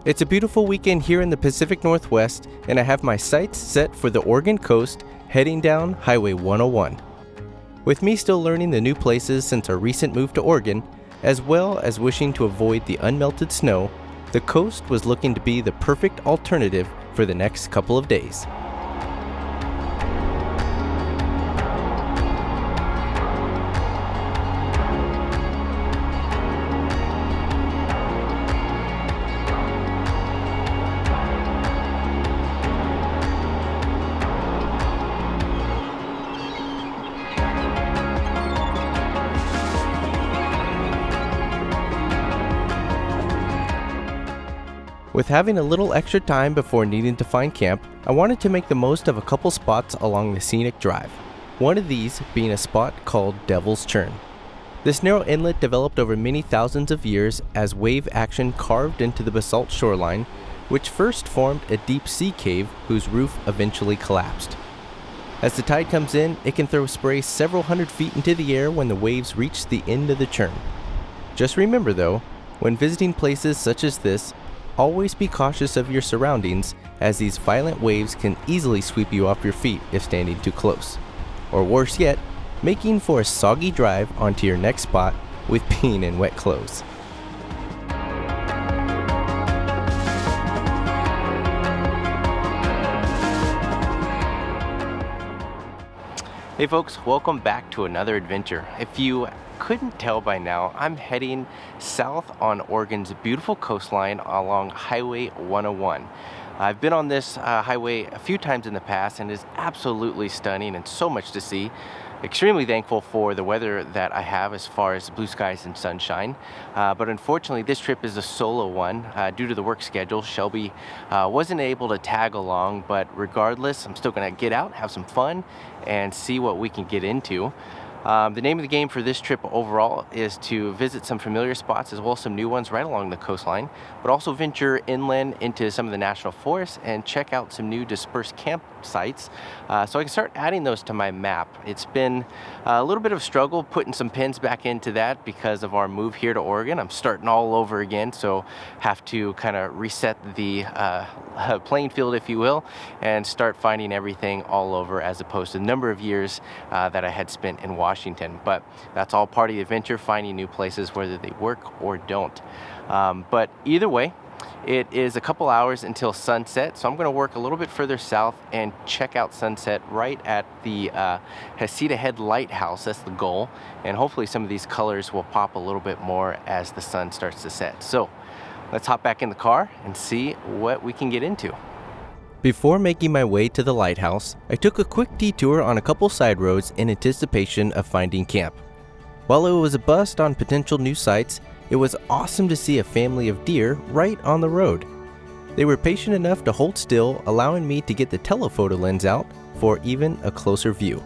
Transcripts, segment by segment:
It's a beautiful weekend here in the Pacific Northwest, and I have my sights set for the Oregon coast, heading down Highway 101. With me still learning the new places since our recent move to Oregon, as well as wishing to avoid the unmelted snow, the coast was looking to be the perfect alternative for the next couple of days. With having a little extra time before needing to find camp, I wanted to make the most of a couple spots along the scenic drive. One of these being a spot called Devos Churn. This narrow inlet developed over many thousands of years as wave action carved into the basalt shoreline, which first formed a deep sea cave whose roof eventually collapsed. As the tide comes in, it can throw spray several hundred feet into the air when the waves reach the end of the churn. Just remember though, when visiting places such as this, always be cautious of your surroundings, as these violent waves can easily sweep you off your feet if standing too close. Or worse yet, making for a soggy drive onto your next spot with being in wet clothes. Hey folks, welcome back to another adventure. If you couldn't tell by now, I'm heading south on Oregon's beautiful coastline along Highway 101. I've been on this highway a few times in the past and it's absolutely stunning and so much to see. Extremely thankful for the weather that I have as far as blue skies and sunshine. But unfortunately, this trip is a solo one due to the work schedule. Shelby wasn't able to tag along, but regardless, I'm still gonna get out, have some fun, and see what we can get into. The name of the game for this trip overall is to visit some familiar spots as well as some new ones right along the coastline, but also venture inland into some of the national forests and check out some new dispersed campsites so I can start adding those to my map. It's been a little bit of a struggle putting some pins back into that because of our move here to Oregon. I'm starting all over again, so have to kind of reset the playing field, if you will, and start finding everything all over as opposed to the number of years that I had spent in Washington. But that's all part of the adventure, finding new places whether they work or don't. But either way, it is a couple hours until sunset, so I'm going to work a little bit further south and check out sunset right at the Hest lighthouse. That's the goal, and hopefully some of these colors will pop a little bit more as the sun starts to set. So let's hop back in the car and see what we can get into. Before making my way to the lighthouse, I took a quick detour on a couple side roads in anticipation of finding camp. While it was a bust on potential new sites, it was awesome to see a family of deer right on the road. They were patient enough to hold still, allowing me to get the telephoto lens out for even a closer view.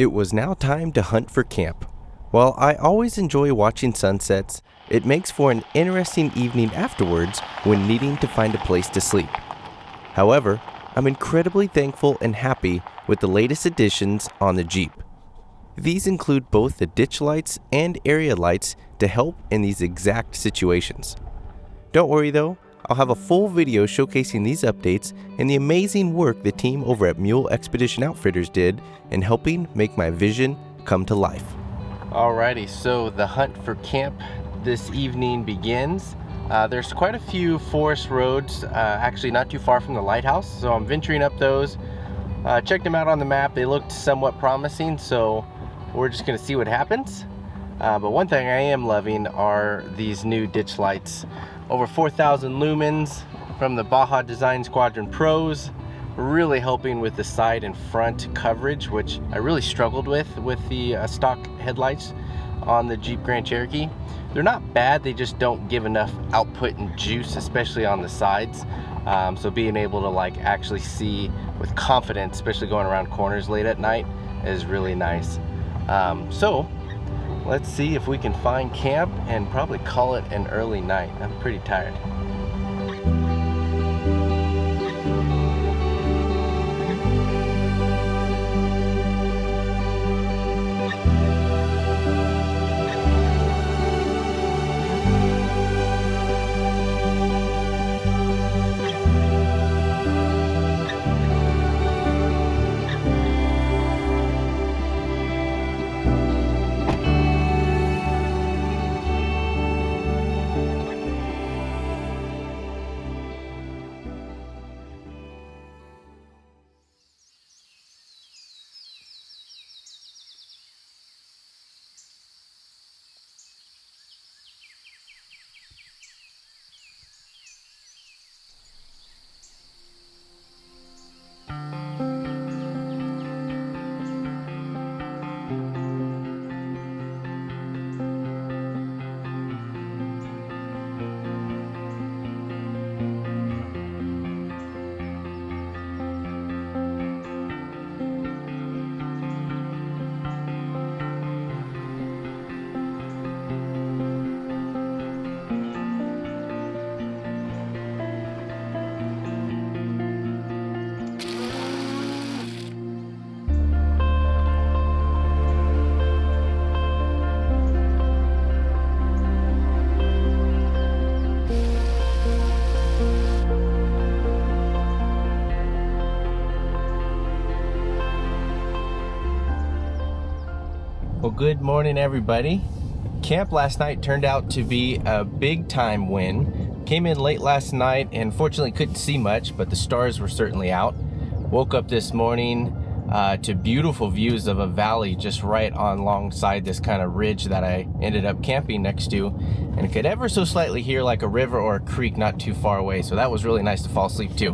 It was now time to hunt for camp. While I always enjoy watching sunsets, it makes for an interesting evening afterwards when needing to find a place to sleep. However, I'm incredibly thankful and happy with the latest additions on the Jeep. These include both the ditch lights and area lights to help in these exact situations. Don't worry though, I'll have a full video showcasing these updates and the amazing work the team over at Mule Expedition Outfitters did in helping make my vision come to life. Alrighty, so the hunt for camp this evening begins. There's quite a few forest roads, actually not too far from the lighthouse, so I'm venturing up those. Checked them out on the map, they looked somewhat promising, so we're just gonna see what happens. But one thing I am loving are these new ditch lights. Over 4,000 lumens from the Baja Design Squadron Pros, really helping with the side and front coverage, which I really struggled with the stock headlights on the Jeep Grand Cherokee. They're not bad, they just don't give enough output and juice, especially on the sides. So being able to like actually see with confidence, especially going around corners late at night, is really nice. So let's see if we can find camp and probably call it an early night. I'm pretty tired. Well, good morning everybody. Camp last night turned out to be a big time win. Came in late last night and fortunately couldn't see much, but the stars were certainly out. Woke up this morning to beautiful views of a valley just right alongside this kind of ridge that I ended up camping next to, and could ever so slightly hear like a river or a creek not too far away, so that was really nice to fall asleep to.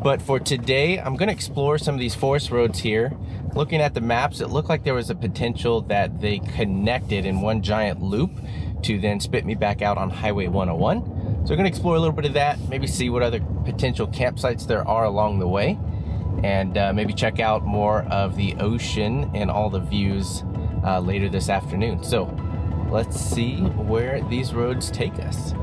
But for today, I'm going to explore some of these forest roads here. Looking at the maps, it looked like there was a potential that they connected in one giant loop to then spit me back out on Highway 101. So we're going to explore a little bit of that, maybe see what other potential campsites there are along the way, and maybe check out more of the ocean and all the views later this afternoon. So let's see where these roads take us.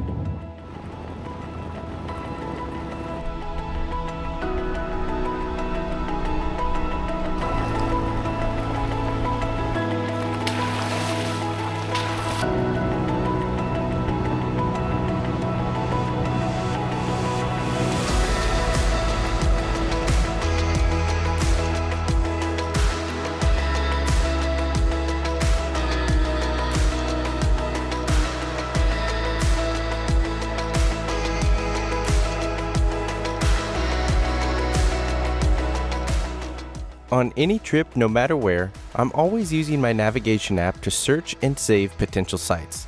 On any trip, no matter where, I'm always using my navigation app to search and save potential sites.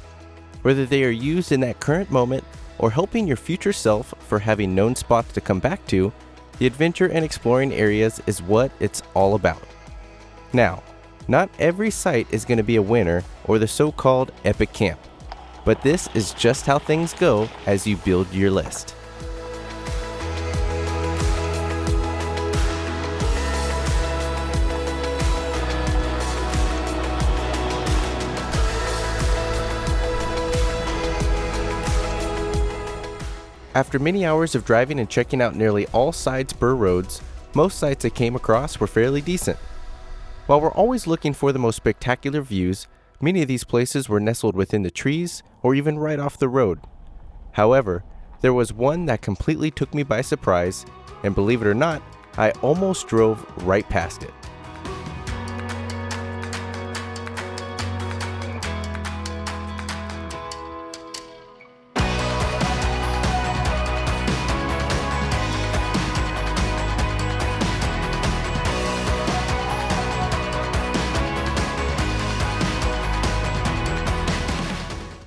Whether they are used in that current moment or helping your future self for having known spots to come back to, the adventure and exploring areas is what it's all about. Now, not every site is going to be a winner or the so-called epic camp, but this is just how things go as you build your list. After many hours of driving and checking out nearly all sides burr roads, most sites I came across were fairly decent. While we're always looking for the most spectacular views, many of these places were nestled within the trees or even right off the road. However, there was one that completely took me by surprise, and believe it or not, I almost drove right past it.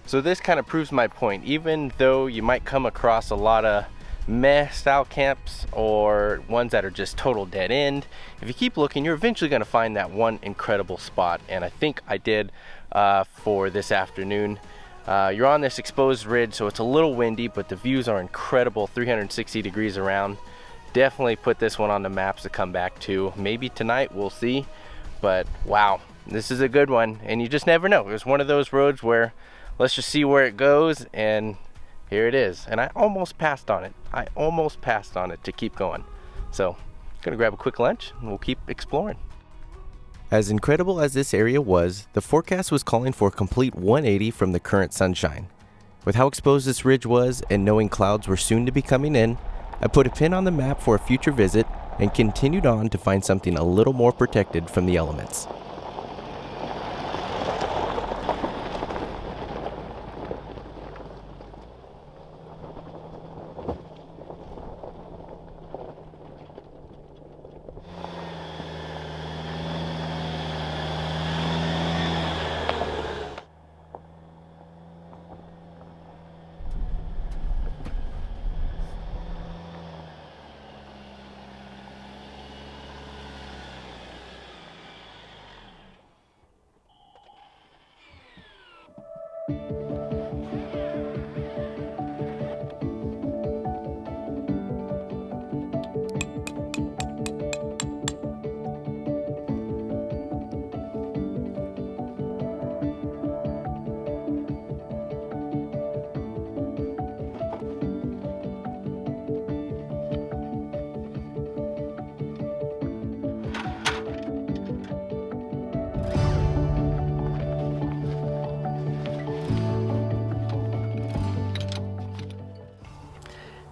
So this kind of proves my point. Even though you might come across a lot of meh style camps or ones that are just total dead end, if you keep looking, you're eventually going to find that one incredible spot. And I think I did for this afternoon. You're on this exposed ridge, so it's a little windy, but the views are incredible, 360 degrees around. Definitely put this one on the maps to come back to. Maybe tonight, we'll see. But wow, this is a good one, and you just never know. It was one of those roads where let's just see where it goes, and here it is. And I almost passed on it. I almost passed on it to keep going. So, gonna grab a quick lunch, and we'll keep exploring. As incredible as this area was, the forecast was calling for a complete 180 from the current sunshine. With how exposed this ridge was, and knowing clouds were soon to be coming in, I put a pin on the map for a future visit, and continued on to find something a little more protected from the elements.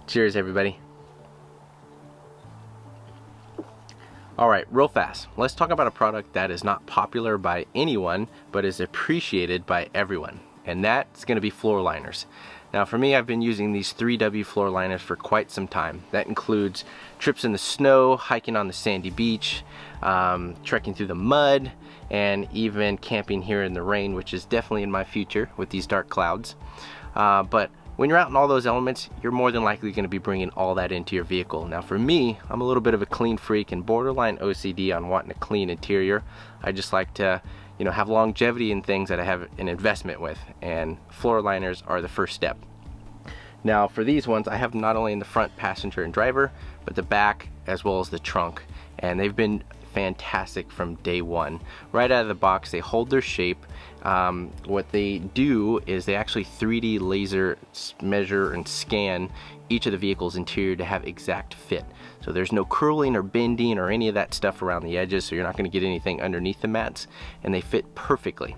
Cheers, everybody. All right, real fast, let's talk about a product that is not popular by anyone, but is appreciated by everyone, and that's gonna be floor liners. Now for me, I've been using these 3W floor liners for quite some time. That includes trips in the snow, hiking on the sandy beach, trekking through the mud, and even camping here in the rain, which is definitely in my future with these dark clouds. But when you're out in all those elements, you're more than likely going to be bringing all that into your vehicle. Now for me, I'm a little bit of a clean freak and borderline OCD on wanting a clean interior. I just like to, you know, have longevity in things that I have an investment with, and floor liners are the first step. Now for these ones, I have them not only in the front passenger and driver, but the back as well as the trunk, and they've been fantastic from day one. Right out of the box, they hold their shape. What they do is they actually 3D laser measure and scan each of the vehicle's interior to have exact fit. So there's no curling or bending or any of that stuff around the edges, so you're not going to get anything underneath the mats, and they fit perfectly.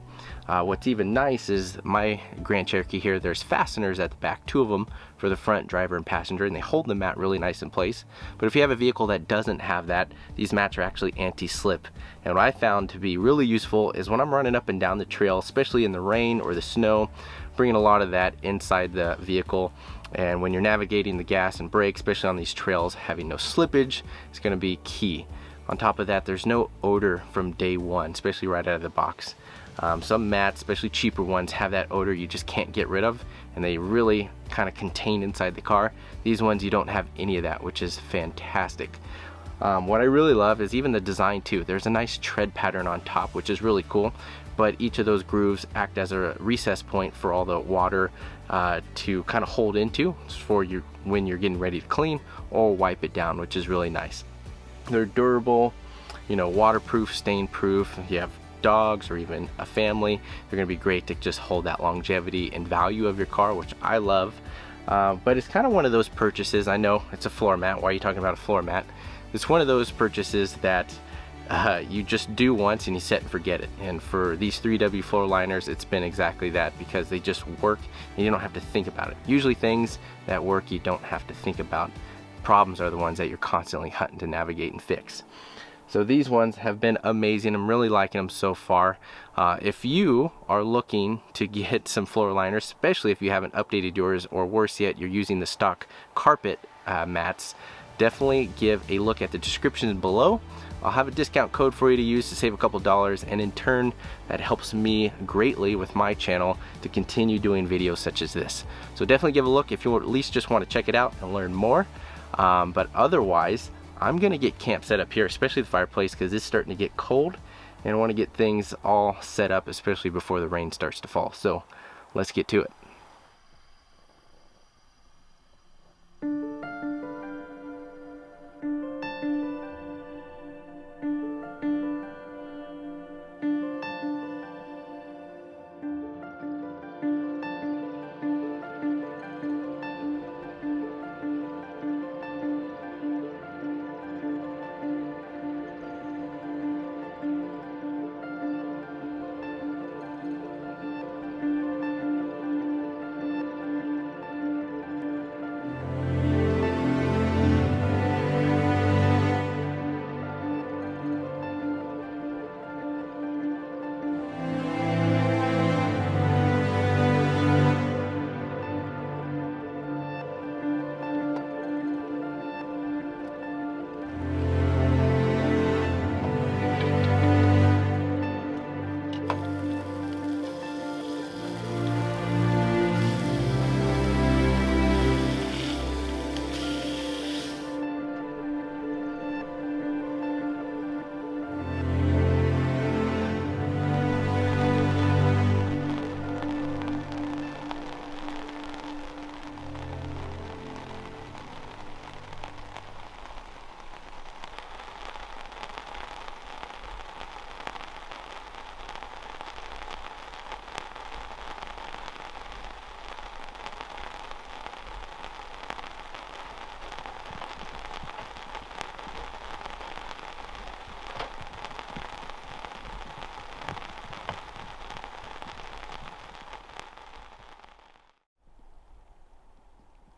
What's even nice is my Grand Cherokee here, there's fasteners at the back, 2 of them for the front driver and passenger, and they hold the mat really nice in place. But if you have a vehicle that doesn't have that, these mats are actually anti-slip. And what I found to be really useful is when I'm running up and down the trail, especially in the rain or the snow, bringing a lot of that inside the vehicle. And when you're navigating the gas and brake, especially on these trails, having no slippage is going to be key. On top of that, there's no odor from day one, especially right out of the box. Some mats, especially cheaper ones, have that odor you just can't get rid of, and they really kind of contain inside the car. These ones, you don't have any of that, which is fantastic. What I really love is even the design too. There's a nice tread pattern on top, which is really cool, but each of those grooves act as a recess point for all the water to kind of hold into for when you're getting ready to clean or wipe it down, which is really nice. They're durable, you know, waterproof, stain proof. If you have dogs or even a family, they're going to be great to just hold that longevity and value of your car, which I love. But it's kind of one of those purchases. I know it's a floor mat. Why are you talking about a floor mat? It's one of those purchases that you just do once and you set and forget it. And for these 3W floor liners, it's been exactly that, because they just work and you don't have to think about it. Usually things that work, you don't have to think about. Problems are the ones that you're constantly hunting to navigate and fix. So these ones have been amazing. I'm really liking them so far. If you are looking to get some floor liners, especially if you haven't updated yours, or worse yet, you're using the stock carpet mats, definitely give a look at the description below. I'll have a discount code for you to use to save a couple dollars, and in turn that helps me greatly with my channel to continue doing videos such as this. So definitely give a look if you at least just want to check it out and learn more. But otherwise, I'm gonna get camp set up here, especially the fireplace, because it's starting to get cold and I want to get things all set up, especially before the rain starts to fall. So let's get to it.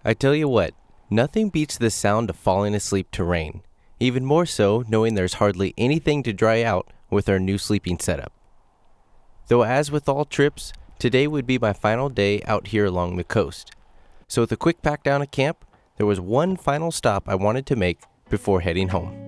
I tell you what, nothing beats the sound of falling asleep to rain. Even more so knowing there's hardly anything to dry out with our new sleeping setup. Though as with all trips, today would be my final day out here along the coast. So with a quick pack down at camp, there was one final stop I wanted to make before heading home.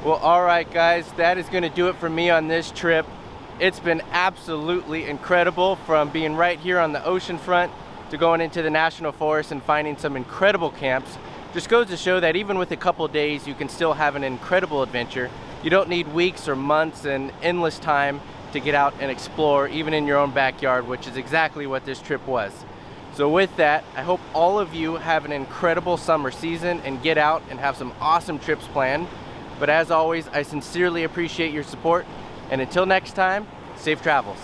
Well, alright guys, that is going to do it for me on this trip. It's been absolutely incredible, from being right here on the ocean front to going into the national forest and finding some incredible camps. Just goes to show that even with a couple days, you can still have an incredible adventure. You don't need weeks or months and endless time to get out and explore, even in your own backyard, which is exactly what this trip was. So with that, I hope all of you have an incredible summer season and get out and have some awesome trips planned. But as always, I sincerely appreciate your support, and until next time, safe travels.